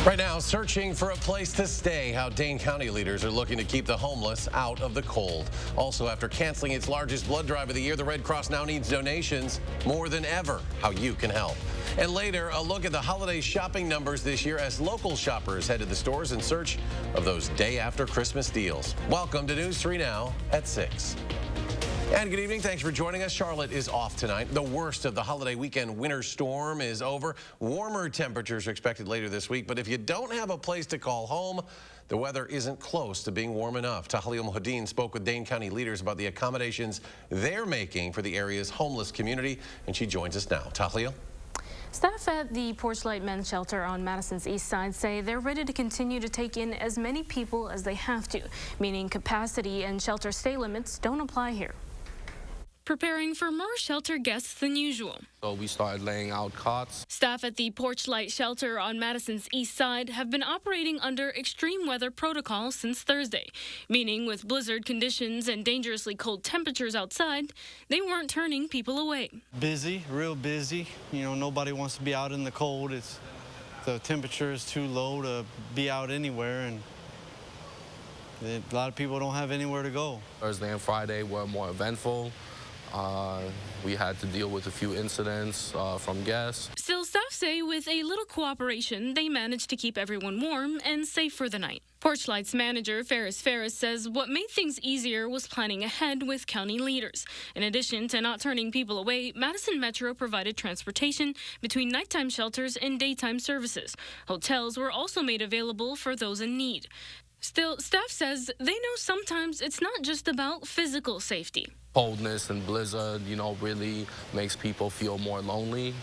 Right now, searching for a place to stay, how Dane County leaders are looking to keep the homeless out of the cold. Also, after canceling its largest blood drive of the year, the Red Cross now needs donations more than ever, how you can help. And later, a look at the holiday shopping numbers this year as local shoppers head to the stores in search of those day after Christmas deals. Welcome to News 3 Now at 6. And good evening. Thanks for joining us. Charlotte is off tonight. The worst of the holiday weekend winter storm is over. Warmer temperatures are expected later this week. But if you don't have a place to call home, the weather isn't close to being warm enough. Tahlil Mohideen spoke with Dane County leaders about the accommodations they're making for the area's homeless community. And she joins us now. Tahlil? Staff at the Porchlight Men's Shelter on Madison's east side say they're ready to continue to take in as many people as they have to, meaning capacity and shelter stay limits don't apply here. Preparing for more shelter guests than usual. So we started laying out cots. Staff at the Porchlight Shelter on Madison's east side have been operating under extreme weather protocol since Thursday, meaning with blizzard conditions and dangerously cold temperatures outside, they weren't turning people away. Busy, real busy. You know, nobody wants to be out in the cold. The temperature is too low to be out anywhere, and a lot of people don't have anywhere to go. Thursday and Friday were more eventful. We had to deal with a few incidents from guests. Still, staff say with a little cooperation, they managed to keep everyone warm and safe for the night. Porchlight's manager, Ferris says what made things easier was planning ahead with county leaders. In addition to not turning people away, Madison Metro provided transportation between nighttime shelters and daytime services. Hotels were also made available for those in need. Still, staff says they know sometimes it's not just about physical safety. Coldness and blizzard, really makes people feel more lonely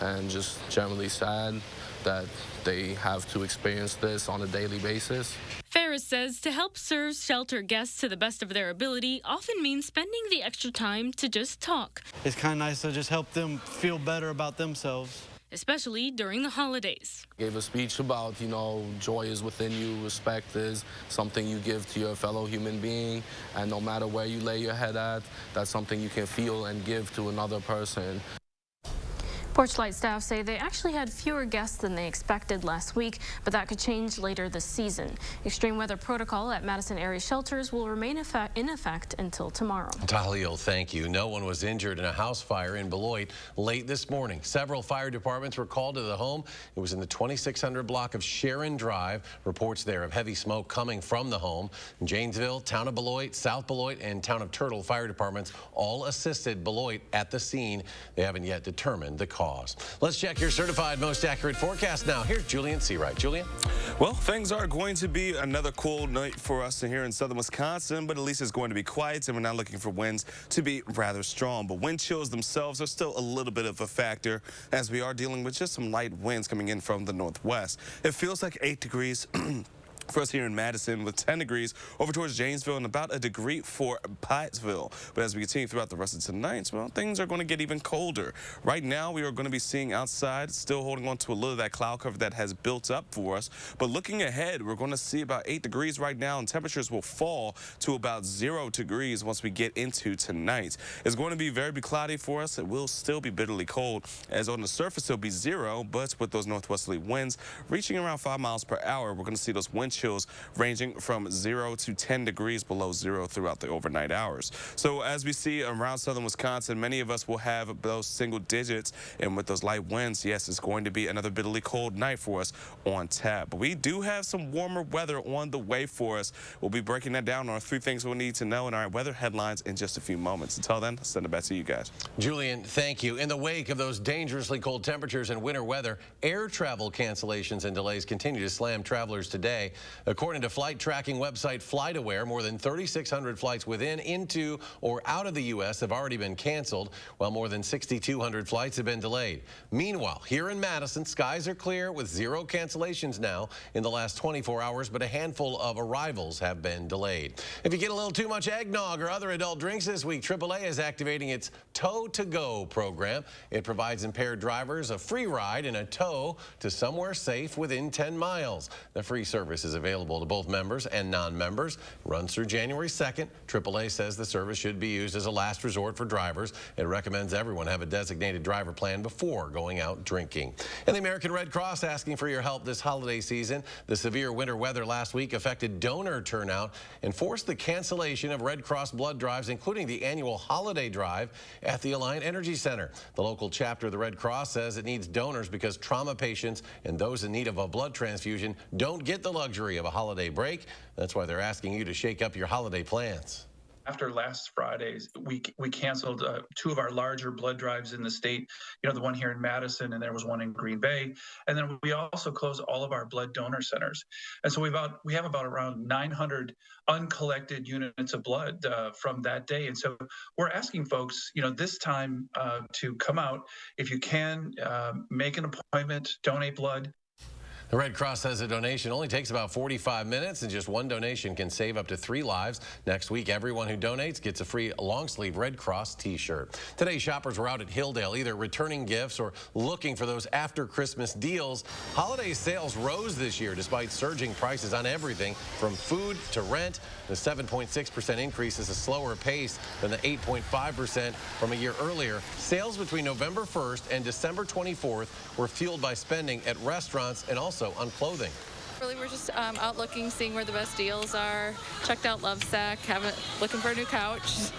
and just generally sad that they have to experience this on a daily basis. Ferris says to help serve shelter guests to the best of their ability often means spending the extra time to just talk. It's kind of nice to just help them feel better about themselves. Especially during the holidays. Gave a speech about, joy is within you, respect is something you give to your fellow human being, and no matter where you lay your head at, that's something you can feel and give to another person. Porchlight staff say they actually had fewer guests than they expected last week, but that could change later this season. Extreme weather protocol at Madison area shelters will remain in effect until tomorrow. Tahlil, thank you. No one was injured in a house fire in Beloit late this morning. Several fire departments were called to the home. It was in the 2600 block of Sharon Drive. Reports there of heavy smoke coming from the home. In Janesville, Town of Beloit, South Beloit, and Town of Turtle fire departments all assisted Beloit at the scene. They haven't yet determined the cause. Let's check your certified most accurate forecast now. Here's Julian Seawright. Julian? Well, things are going to be another cold night for us here in southern Wisconsin, but at least it's going to be quiet, and we're not looking for winds to be rather strong. But wind chills themselves are still a little bit of a factor as we are dealing with just some light winds coming in from the northwest. It feels like 8 degrees for us here in Madison, with 10 degrees over towards Janesville and about a degree for Pottsville. But as we continue throughout the rest of tonight, well, things are going to get even colder. Right now, we are going to be seeing outside, still holding on to a little of that cloud cover that has built up for us. But looking ahead, we're going to see about 8 degrees right now, and temperatures will fall to about 0 degrees once we get into tonight. It's going to be very cloudy for us. It will still be bitterly cold, as on the surface it'll be 0, but with those northwesterly winds reaching around 5 miles per hour, we're going to see those wind chills ranging from 0 to 10 degrees below 0 throughout the overnight hours. So as we see around southern Wisconsin, many of us will have those single digits, and with those light winds, yes, it's going to be another bitterly cold night for us on tap. But we do have some warmer weather on the way for us. We'll be breaking that down on our 3 things we'll need to know in our weather headlines in just a few moments. Until then, I'll send it back to you guys. Julian, thank you. In the wake of those dangerously cold temperatures and winter weather, air travel cancellations and delays continue to slam travelers today. According to flight tracking website FlightAware, more than 3,600 flights within, into, or out of the U.S. have already been canceled, while more than 6,200 flights have been delayed. Meanwhile, here in Madison, skies are clear with 0 cancellations now in the last 24 hours, but a handful of arrivals have been delayed. If you get a little too much eggnog or other adult drinks this week, AAA is activating its Tow to Go program. It provides impaired drivers a free ride in a tow to somewhere safe within 10 miles. The free service is available to both members and non-members. Runs through January 2nd. AAA says the service should be used as a last resort for drivers. It recommends everyone have a designated driver plan before going out drinking. And the American Red Cross asking for your help this holiday season. The severe winter weather last week affected donor turnout and forced the cancellation of Red Cross blood drives, including the annual holiday drive at the Alliant Energy Center. The local chapter of the Red Cross says it needs donors because trauma patients and those in need of a blood transfusion don't get the luxury of a holiday break. That's why they're asking you to shake up your holiday plans. After last Friday's, we canceled 2 of our larger blood drives in the state, the one here in Madison, and there was one in Green Bay. And then we also closed all of our blood donor centers. And so we have about around 900 uncollected units of blood from that day. And so we're asking folks, this time to come out. If you can, make an appointment, donate blood. The Red Cross says a donation only takes about 45 minutes, and just one donation can save up to 3 lives. Next week, everyone who donates gets a free long-sleeve Red Cross t-shirt. Today, shoppers were out at Hilldale, either returning gifts or looking for those after-Christmas deals. Holiday sales rose this year despite surging prices on everything from food to rent. The 7.6% increase is a slower pace than the 8.5% from a year earlier. Sales between November 1st and December 24th were fueled by spending at restaurants and also on clothing. Really, we're just out looking, seeing where the best deals are. Checked out Lovesac, looking for a new couch.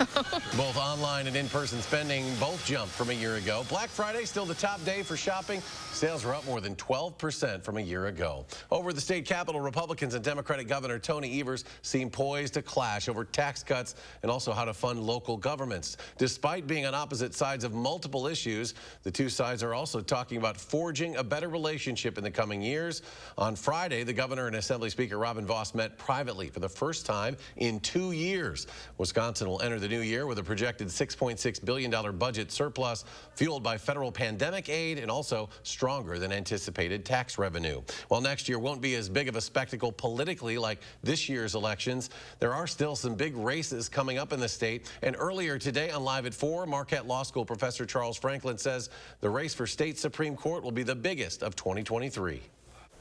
Both online and in-person spending both jumped from a year ago. Black Friday still the top day for shopping. Sales are up more than 12% from a year ago. Over the state capitol, Republicans and Democratic Governor Tony Evers seem poised to clash over tax cuts and also how to fund local governments. Despite being on opposite sides of multiple issues, the two sides are also talking about forging a better relationship in the coming years. On Friday, the governor and Assembly Speaker Robin Vos met privately for the first time in 2 years. Wisconsin will enter the new year with a projected $6.6 billion budget surplus fueled by federal pandemic aid and also stronger than anticipated tax revenue. While next year won't be as big of a spectacle politically like this year's elections, there are still some big races coming up in the state. And earlier today on Live at 4, Marquette Law School professor Charles Franklin says the race for state Supreme Court will be the biggest of 2023.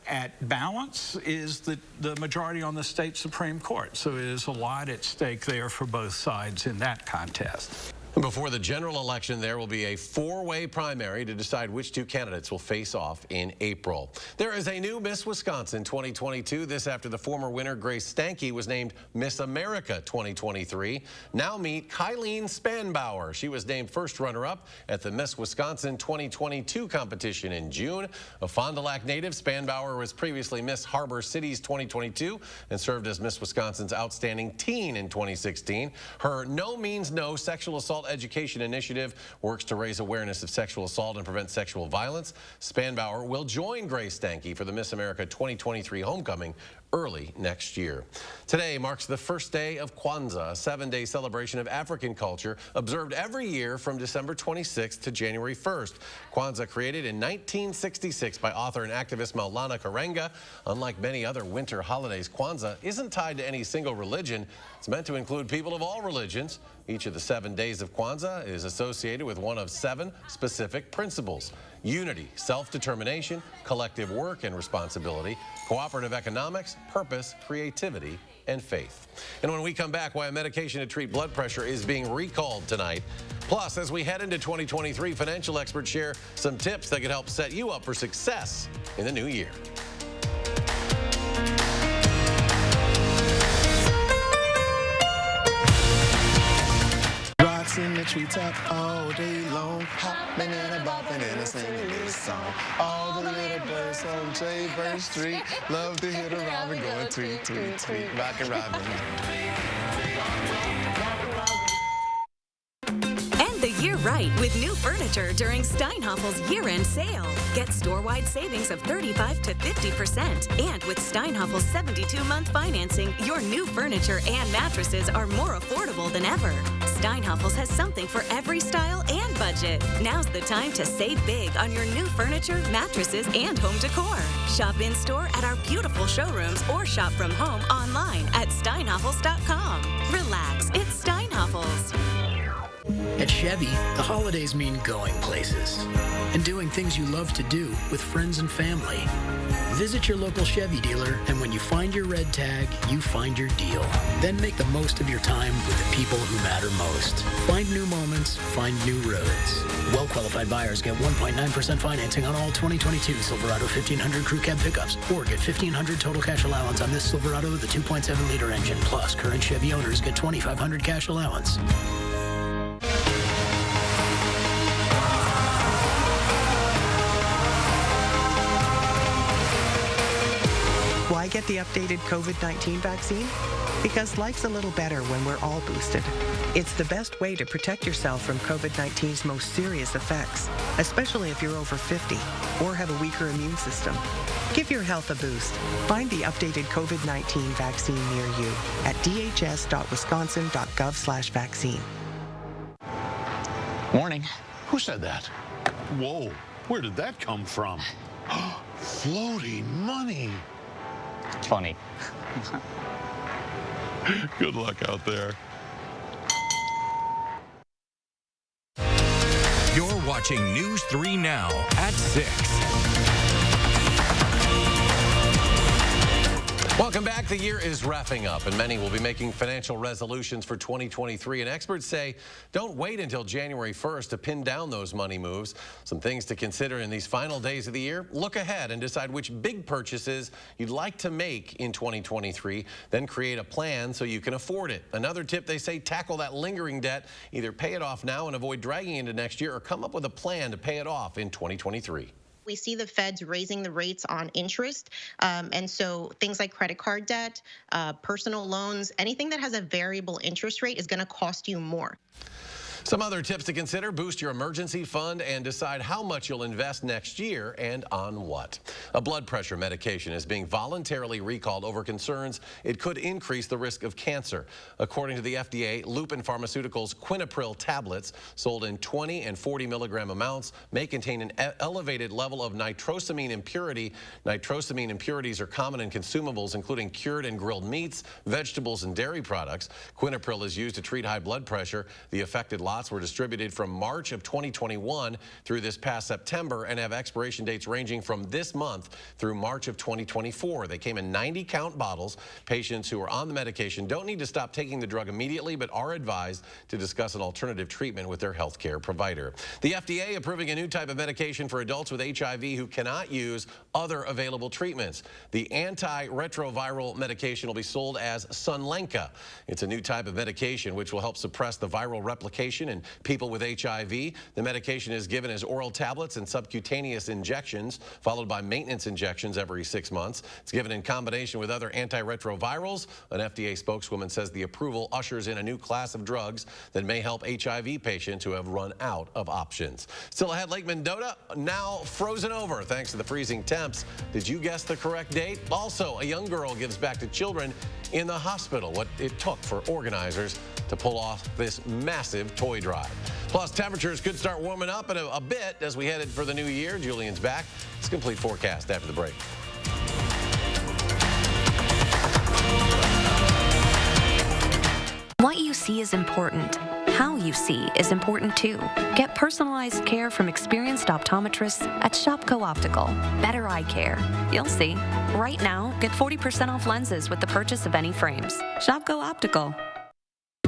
At balance is the majority on the state Supreme Court. So it is a lot at stake there for both sides in that contest. Before the general election, there will be a 4-way primary to decide which 2 candidates will face off in April. There is a new Miss Wisconsin 2022. This after the former winner, Grace Stanke, was named Miss America 2023. Now meet Kylene Spanbauer. She was named first runner-up at the Miss Wisconsin 2022 competition in June. A Fond du Lac native, Spanbauer was previously Miss Harbor Cities 2022 and served as Miss Wisconsin's Outstanding Teen in 2016. Her No Means No sexual assault education initiative works to raise awareness of sexual assault and prevent sexual violence. Spanbauer will join Grace Stanke for the Miss America 2023 homecoming early next year. Today marks the first day of Kwanzaa, a 7-day celebration of African culture observed every year from December 26th to January 1st. Kwanzaa, created in 1966 by author and activist Maulana Karenga. Unlike many other winter holidays, Kwanzaa isn't tied to any single religion. It's meant to include people of all religions. Each of the 7 days of Kwanzaa is associated with one of 7 specific principles: unity, self-determination, collective work and responsibility, cooperative economics, purpose, creativity, and faith. And when we come back, why a medication to treat blood pressure is being recalled tonight. Plus, as we head into 2023, financial experts share some tips that could help set you up for success in the new year. In the treetop all day long, hopping and a bopping and a singing this song. All the little birds on Jaybird Street love to hear the robin going tweet, tweet, tweet, rockin' robin. End the year right with new furniture during Steinhaffel's year-end sale. Get store-wide savings of 35 to 50%. And with Steinhaffel's 72-month financing, your new furniture and mattresses are more affordable than ever. Steinhaffel's has something for every style and budget. Now's the time to save big on your new furniture, mattresses, and home decor. Shop in-store at our beautiful showrooms or shop from home online at steinhaffels.com. Relax, it's Steinhaffel's. At Chevy, the holidays mean going places and doing things you love to do with friends and family. Visit your local Chevy dealer, and when you find your red tag, you find your deal. Then make the most of your time with the people who matter most. Find new moments, find new roads. Well-qualified buyers get 1.9% financing on all 2022 Silverado 1500 Crew Cab pickups, or get $1,500 total cash allowance on this Silverado with a 2.7-liter engine. Plus, current Chevy owners get $2,500 cash allowance. Why get the updated COVID-19 vaccine? Because life's a little better when we're all boosted. It's the best way to protect yourself from COVID-19's most serious effects, especially if you're over 50 or have a weaker immune system. Give your health a boost. Find the updated COVID-19 vaccine near you at dhs.wisconsin.gov/vaccine. Morning. Who said that? Whoa, where did that come from? Floating money. Funny. Good luck out there. You're watching News 3 Now at 6. Welcome back. The year is wrapping up, and many will be making financial resolutions for 2023. And experts say don't wait until January 1st to pin down those money moves. Some things to consider in these final days of the year. Look ahead and decide which big purchases you'd like to make in 2023. Then create a plan so you can afford it. Another tip, they say, tackle that lingering debt. Either pay it off now and avoid dragging into next year, or come up with a plan to pay it off in 2023. We see the feds raising the rates on interest. And so things like credit card debt, personal loans, anything that has a variable interest rate is going to cost you more. Some other tips to consider: boost your emergency fund and decide how much you'll invest next year and on what. A blood pressure medication is being voluntarily recalled over concerns it could increase the risk of cancer. According to the FDA, Lupin Pharmaceuticals' Quinapril tablets, sold in 20 and 40 milligram amounts, may contain an elevated level of nitrosamine impurity. Nitrosamine impurities are common in consumables, including cured and grilled meats, vegetables, and dairy products. Quinapril is used to treat high blood pressure. The affected lots were distributed from March of 2021 through this past September and have expiration dates ranging from this month through March of 2024. They came in 90-count bottles. Patients who are on the medication don't need to stop taking the drug immediately, but are advised to discuss an alternative treatment with their healthcare provider. The FDA approving a new type of medication for adults with HIV who cannot use other available treatments. The antiretroviral medication will be sold as Sunlenca. It's a new type of medication which will help suppress the viral replication in people with HIV. The medication is given as oral tablets and subcutaneous injections, followed by maintenance injections every 6 months. It's given in combination with other antiretrovirals. An FDA spokeswoman says the approval ushers in a new class of drugs that may help HIV patients who have run out of options. Still ahead, Lake Mendota now frozen over thanks to the freezing temps. Did you guess the correct date? Also, a young girl gives back to children in the hospital what it took for organizers to pull off this massive toy drive. Plus, temperatures could start warming up in a bit as we headed for the new year. Julian's back. It's a complete forecast after the break. What you see is important. How you see is important too. Get personalized care from experienced optometrists at Shopko Optical. Better eye care. You'll see. Right now, get 40% off lenses with the purchase of any frames. Shopko Optical.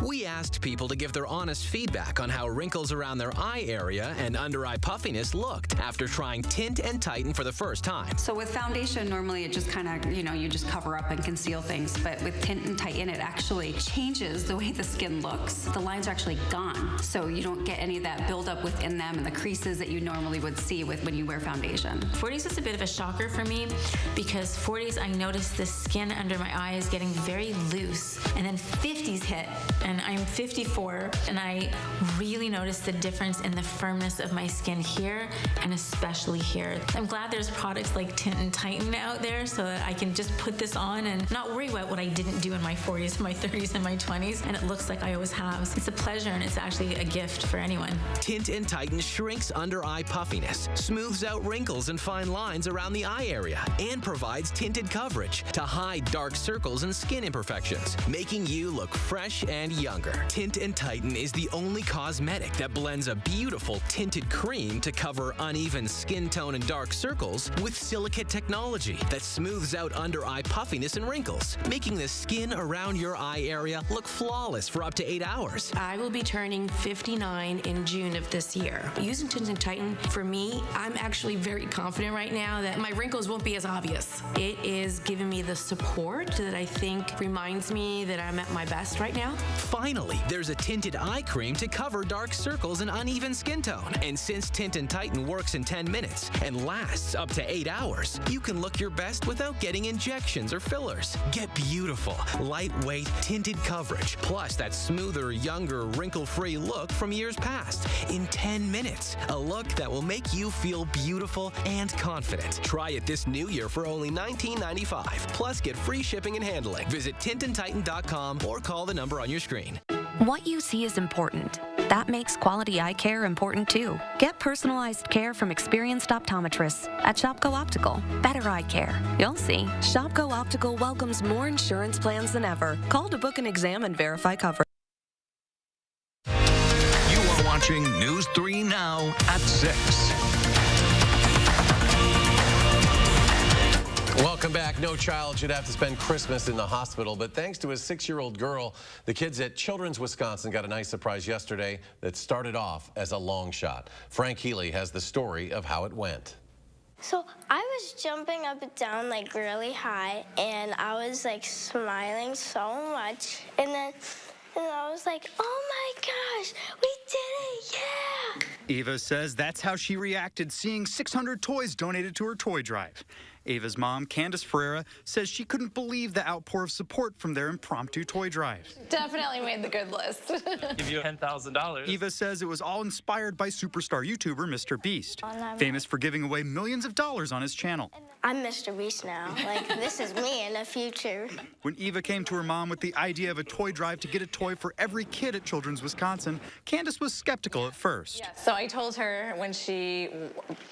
We asked people to give their honest feedback on how wrinkles around their eye area and under-eye puffiness looked after trying Tint and Tighten for the first time. So with foundation, normally it just kind of, you just cover up and conceal things. But with Tint and Tighten, it actually changes the way the skin looks. The lines are actually gone. So you don't get any of that buildup within them and the creases that you normally would see when you wear foundation. 40s is a bit of a shocker for me because 40s, I noticed the skin under my eye is getting very loose. And then 50s hit. And I'm 54, and I really noticed the difference in the firmness of my skin here, and especially here. I'm glad there's products like Tint and Tighten out there so that I can just put this on and not worry about what I didn't do in my 40s, my 30s, and my 20s, and it looks like I always have. It's a pleasure, and it's actually a gift for anyone. Tint and Tighten shrinks under-eye puffiness, smooths out wrinkles and fine lines around the eye area, and provides tinted coverage to hide dark circles and skin imperfections, making you look fresh and younger. longer. Tint and Tighten is the only cosmetic that blends a beautiful tinted cream to cover uneven skin tone and dark circles with silicate technology that smooths out under-eye puffiness and wrinkles, making the skin around your eye area look flawless for up to 8 hours. I will be turning 59 in June of this year. Using Tint and Tighten, for me, I'm actually very confident right now that my wrinkles won't be as obvious. It is giving me the support that I think reminds me that I'm at my best right now. Finally, there's a tinted eye cream to cover dark circles and uneven skin tone. And since Tint and Tighten works in 10 minutes and lasts up to 8 hours, you can look your best without getting injections or fillers. Get beautiful, lightweight, tinted coverage, plus that smoother, younger, wrinkle-free look from years past in 10 minutes. A look that will make you feel beautiful and confident. Try it this new year for only $19.95. Plus, get free shipping and handling. Visit tintandtighten.com or call the number on your screen. What you see is important. That makes quality eye care important too. Get personalized care from experienced optometrists at Shopko Optical. Better eye care. You'll see. Shopko Optical welcomes more insurance plans than ever. Call to book an exam and verify coverage. You are watching News 3 Now at 6. Welcome back. No child should have to spend Christmas in the hospital, but thanks to a 6-year-old girl, the kids at Children's Wisconsin got a nice surprise yesterday that started off as a long shot. Frank Healy has the story of how it went. So I was jumping up and down like really high, and I was like smiling so much, and then I was like, oh my gosh, we did it, yeah! Eva says that's how she reacted seeing 600 toys donated to her toy drive. Ava's mom, Candace Ferreira, says she couldn't believe the outpour of support from their impromptu toy drive. Definitely made the good list. Give you $10,000. Eva says it was all inspired by superstar YouTuber Mr. Beast, famous for giving away millions of dollars on his channel. I'm Mr. Beast now. Like, this is me in the future. When Eva came to her mom with the idea of a toy drive to get a toy for every kid at Children's Wisconsin, Candace was skeptical at first. So I told her when she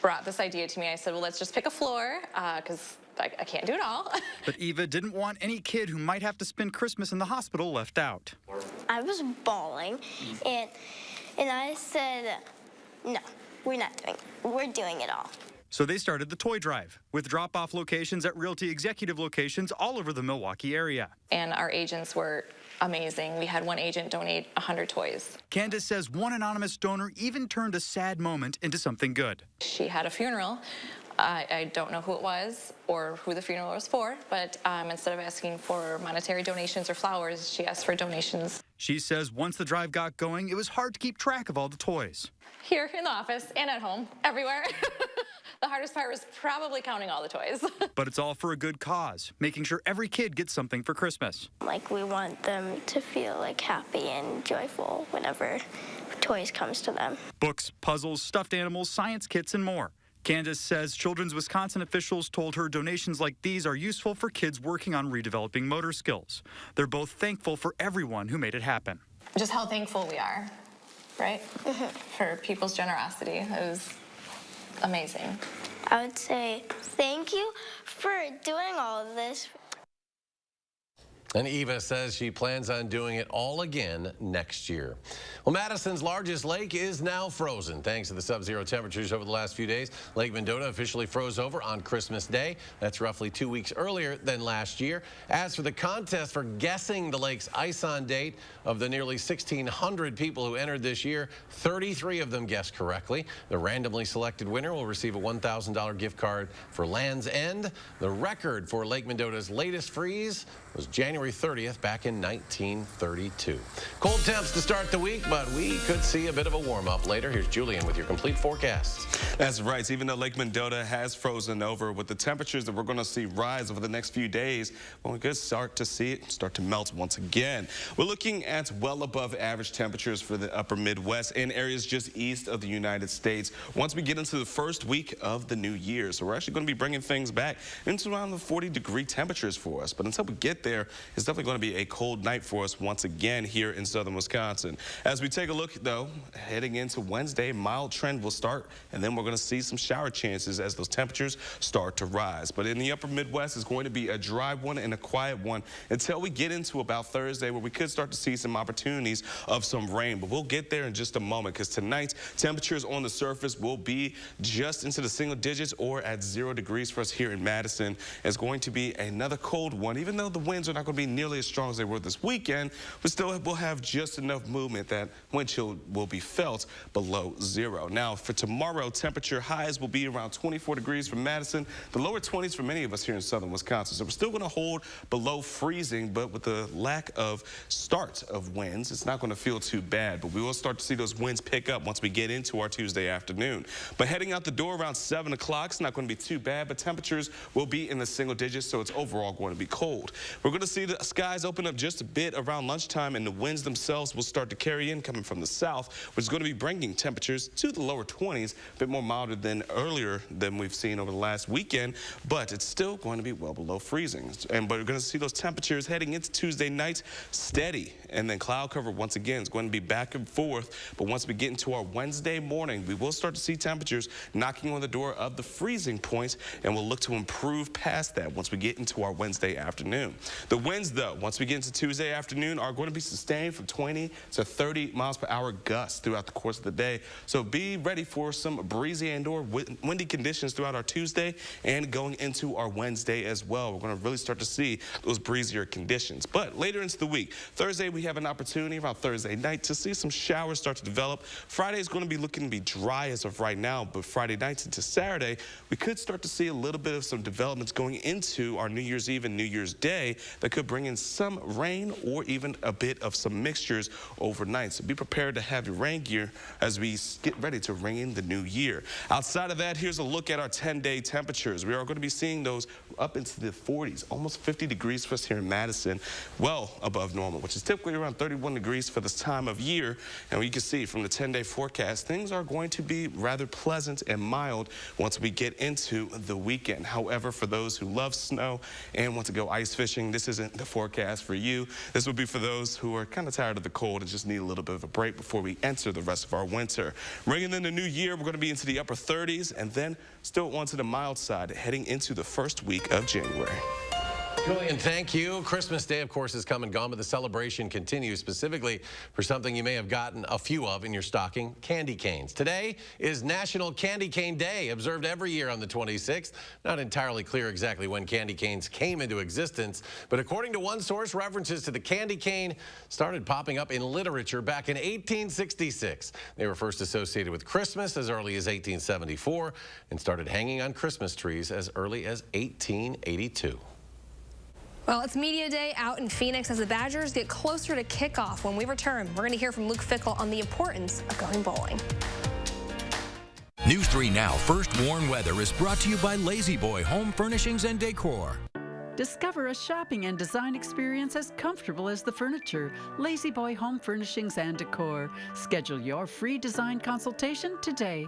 brought this idea to me, I said, well, let's just pick a floor, because I can't do it all. But Eva didn't want any kid who might have to spend Christmas in the hospital left out. I was bawling, and I said, no, we're not doing it. We're doing it all. So they started the toy drive with drop-off locations at Realty Executive locations all over the Milwaukee area. And our agents were amazing. We had one agent donate 100 toys. Candace says one anonymous donor even turned a sad moment into something good. She had a funeral. I don't know who it was or who the funeral was for, but instead of asking for monetary donations or flowers, she asked for donations. She says once the drive got going, it was hard to keep track of all the toys. Here in the office and at home, everywhere. The hardest part was probably counting all the toys. But it's all for a good cause, making sure every kid gets something for Christmas. Like, we want them to feel like happy and joyful whenever toys comes to them. Books, puzzles, stuffed animals, science kits, and more. Candace says Children's Wisconsin officials told her donations like these are useful for kids working on redeveloping motor skills. They're both thankful for everyone who made it happen. Just how thankful we are, right? For people's generosity. It was amazing. I would say thank you for doing all of this. And Eva says she plans on doing it all again next year. Well, Madison's largest lake is now frozen. Thanks to the sub-zero temperatures over the last few days, Lake Mendota officially froze over on Christmas Day. That's roughly 2 weeks earlier than last year. As for the contest for guessing the lake's ice-on date, of the nearly 1,600 people who entered this year, 33 of them guessed correctly. The randomly selected winner will receive a $1,000 gift card for Land's End. The record for Lake Mendota's latest freeze was January 30th back in 1932. Cold temps to start the week, but we could see a bit of a warm-up later. Here's Julian with your complete forecast. That's right. Even though Lake Mendota has frozen over, with the temperatures that we're going to see rise over the next few days, well, we could start to see it start to melt once again. We're looking at well above average temperatures for the upper Midwest and areas just east of the United States once we get into the first week of the new year. So we're actually going to be bringing things back into around the 40-degree temperatures for us. But until we get there, it's definitely going to be a cold night for us once again here in southern Wisconsin. As we take a look, though, heading into Wednesday, mild trend will start, and then we're going to see some shower chances as those temperatures start to rise. But in the upper Midwest, it's going to be a dry one and a quiet one until we get into about Thursday, where we could start to see some opportunities of some rain. But we'll get there in just a moment, because tonight, temperatures on the surface will be just into the single digits or at 0 degrees for us here in Madison. It's going to be another cold one. Even though the winds are not going to be nearly as strong as they were this weekend, we still will have just enough movement that wind chill will be felt below 0. Now, for tomorrow, temperature highs will be around 24 degrees for Madison, the lower 20s for many of us here in southern Wisconsin. So we're still going to hold below freezing, but with the lack of start of winds, it's not going to feel too bad. But we will start to see those winds pick up once we get into our Tuesday afternoon. But heading out the door around 7 o'clock, it's not going to be too bad, but temperatures will be in the single digits, so it's overall going to be cold. We're going to see the skies open up just a bit around lunchtime, and the winds themselves will start to carry in coming from the south, which is going to be bringing temperatures to the lower 20s, a bit more milder than earlier than we've seen over the last weekend, but it's still going to be well below freezing. But we're going to see those temperatures heading into Tuesday night steady, and then cloud cover once again is going to be back and forth. But once we get into our Wednesday morning, we will start to see temperatures knocking on the door of the freezing point, and we'll look to improve past that once we get into our Wednesday afternoon. The winds, though, once we get into Tuesday afternoon, are going to be sustained from 20 to 30 miles per hour gusts throughout the course of the day. So be ready for some breezy and/or windy conditions throughout our Tuesday and going into our Wednesday as well. We're going to really start to see those breezier conditions. But later into the week, Thursday, we have an opportunity around Thursday night to see some showers start to develop. Friday is going to be looking to be dry as of right now, but Friday nights into Saturday, we could start to see a little bit of some developments going into our New Year's Eve and New Year's Day that could bring in some rain or even a bit of some mixtures overnight. So be prepared to have your rain gear as we get ready to ring in the new year. Outside of that, here's a look at our 10-day temperatures. We are going to be seeing those up into the 40s, almost 50 degrees for us here in Madison, well above normal, which is typically around 31 degrees for this time of year. And you can see from the 10-day forecast, things are going to be rather pleasant and mild once we get into the weekend. However, for those who love snow and want to go ice fishing, this isn't the forecast for you. This would be for those who are kind of tired of the cold and just need a little bit of a break before we enter the rest of our winter. Ringing in the new year, we're going to be into the upper 30s and then still onto the mild side heading into the first week of January. Julian, thank you. Christmas Day, of course, is come and gone, but the celebration continues, specifically for something you may have gotten a few of in your stocking, candy canes. Today is National Candy Cane Day, observed every year on the 26th. Not entirely clear exactly when candy canes came into existence, but according to one source, references to the candy cane started popping up in literature back in 1866. They were first associated with Christmas as early as 1874 and started hanging on Christmas trees as early as 1882. Well, it's Media Day out in Phoenix as the Badgers get closer to kickoff. When we return, we're going to hear from Luke Fickell on the importance of going bowling. News 3 Now First Warn Weather is brought to you by Lazy Boy Home Furnishings and Decor. Discover a shopping and design experience as comfortable as the furniture. Lazy Boy Home Furnishings and Decor. Schedule your free design consultation today.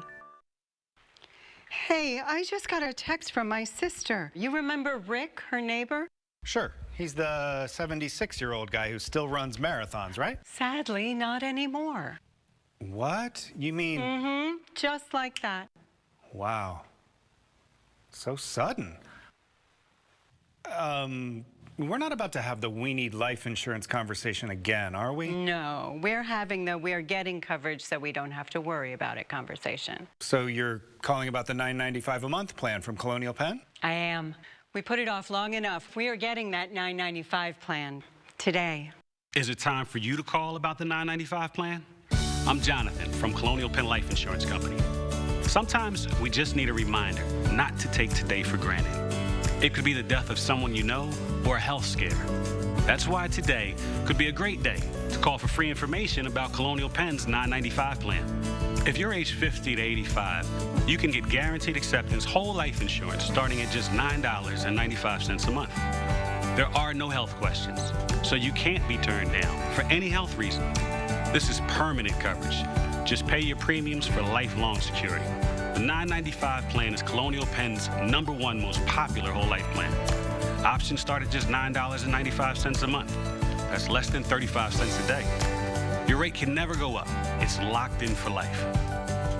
Hey, I just got a text from my sister. You remember Rick, her neighbor? Sure. He's the 76-year-old guy who still runs marathons, right? Sadly, not anymore. What? You mean... Mm-hmm. Just like that. Wow. So sudden. We're not about to have the we need life insurance conversation again, are we? No, we're having the we're getting coverage so we don't have to worry about it conversation. So you're calling about the $9.95 a month plan from Colonial Penn? I am. We put it off long enough. We are getting that $9.95 plan today. Is it time for you to call about the $9.95 plan? I'm Jonathan from Colonial Penn Life Insurance Company. Sometimes we just need a reminder not to take today for granted. It could be the death of someone you know or a health scare. That's why today could be a great day to call for free information about Colonial Penn's $9.95 plan. If you're age 50 to 85, you can get guaranteed acceptance whole life insurance starting at just $9.95 a month. There are no health questions, so you can't be turned down for any health reason. This is permanent coverage. Just pay your premiums for lifelong security. The $9.95 plan is Colonial Penn's #1 most popular whole life plan. Options start at just $9.95 a month. That's less than 35 cents a day. Your rate can never go up. It's locked in for life.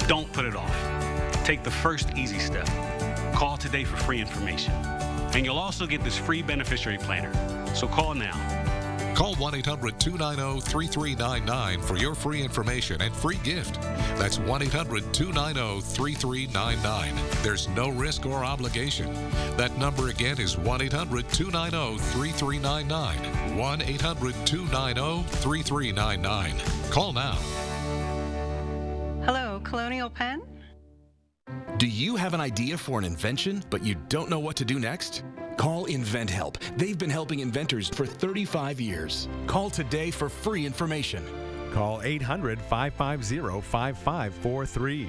Don't put it off. Take the first easy step. Call today for free information. And you'll also get this free beneficiary planner. So call now. Call 1-800-290-3399 for your free information and free gift. That's 1-800-290-3399. There's no risk or obligation. That number again is 1-800-290-3399. 1-800-290-3399. Call now. Hello, Colonial Penn? Do you have an idea for an invention, but you don't know what to do next? Call InventHelp. They've been helping inventors for 35 years. Call today for free information. Call 800-550-5543.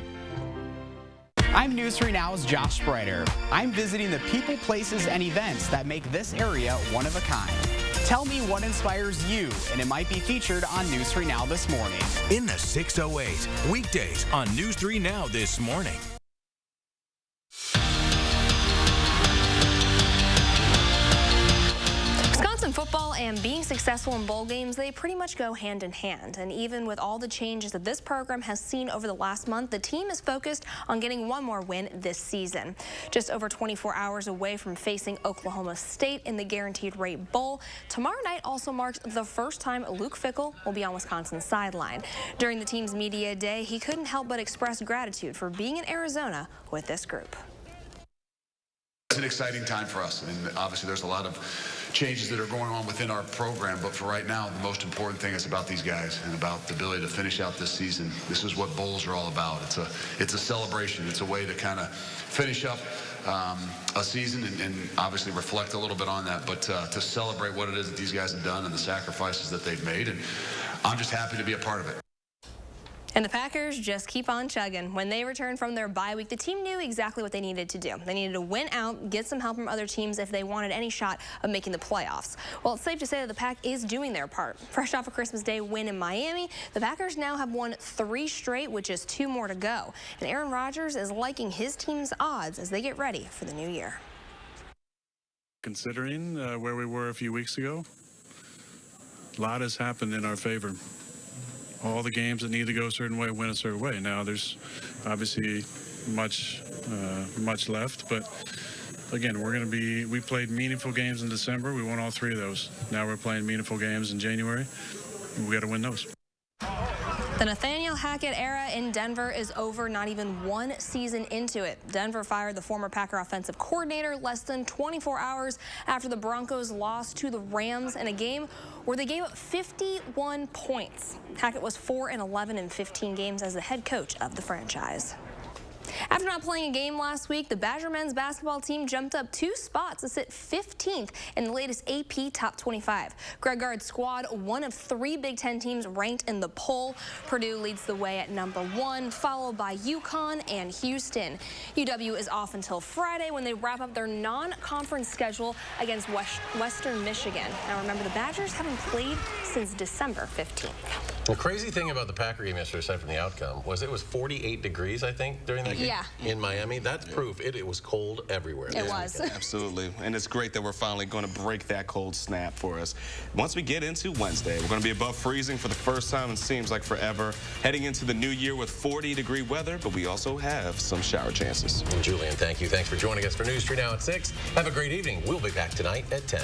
I'm News 3 Now's Josh Spreiter. I'm visiting the people, places, and events that make this area one of a kind. Tell me what inspires you, and it might be featured on News 3 Now this morning. In the 608, weekdays on News 3 Now this morning. Wisconsin football and being successful in bowl games, they pretty much go hand in hand. And even with all the changes that this program has seen over the last month, the team is focused on getting one more win this season. Just over 24 hours away from facing Oklahoma State in the Guaranteed Rate Bowl, tomorrow night also marks the first time Luke Fickell will be on Wisconsin's sideline. During the team's media day, he couldn't help but express gratitude for being in Arizona with this group. It's an exciting time for us, and obviously there's a lot of changes that are going on within our program, but for right now, the most important thing is about these guys and about the ability to finish out this season. This is what bowls are all about. It's a celebration. It's a way to kind of finish up a season and obviously reflect a little bit on that, but to celebrate what it is that these guys have done and the sacrifices that they've made, and I'm just happy to be a part of it. And the Packers just keep on chugging. When they returned from their bye week, the team knew exactly what they needed to do. They needed to win out, get some help from other teams if they wanted any shot of making the playoffs. Well, it's safe to say that the Pack is doing their part. Fresh off a Christmas Day win in Miami, the Packers now have won 3 straight with just 2 more to go. And Aaron Rodgers is liking his team's odds as they get ready for the new year. Considering where we were a few weeks ago, a lot has happened in our favor. All the games that need to go a certain way win a certain way. Now there's obviously much left, but again, we played meaningful games in December. We won all 3 of those. Now we're playing meaningful games in January. We got to win those. The Nathaniel Hackett era in Denver is over, not even 1 season into it. Denver fired the former Packer offensive coordinator less than 24 hours after the Broncos lost to the Rams in a game where they gave up 51 points. Hackett was 4-11 in 15 games as the head coach of the franchise. After not playing a game last week, the Badger men's basketball team jumped up 2 spots to sit 15th in the latest AP Top 25. Greg Gard's squad, one of 3 Big Ten teams ranked in the poll. Purdue leads the way at number 1, followed by UConn and Houston. UW is off until Friday when they wrap up their non-conference schedule against Western Michigan. Now remember, the Badgers haven't played since December 15th. The crazy thing about the Packer game yesterday, aside from the outcome, was it was 48 degrees, I think, during that game in Miami. That's proof it was cold everywhere. It was. Absolutely. And it's great that we're finally going to break that cold snap for us. Once we get into Wednesday, we're going to be above freezing for the first time in seems like forever. Heading into the new year with 40-degree weather, but we also have some shower chances. And Julian, thank you. Thanks for joining us for News 3 Now at 6. Have a great evening. We'll be back tonight at 10.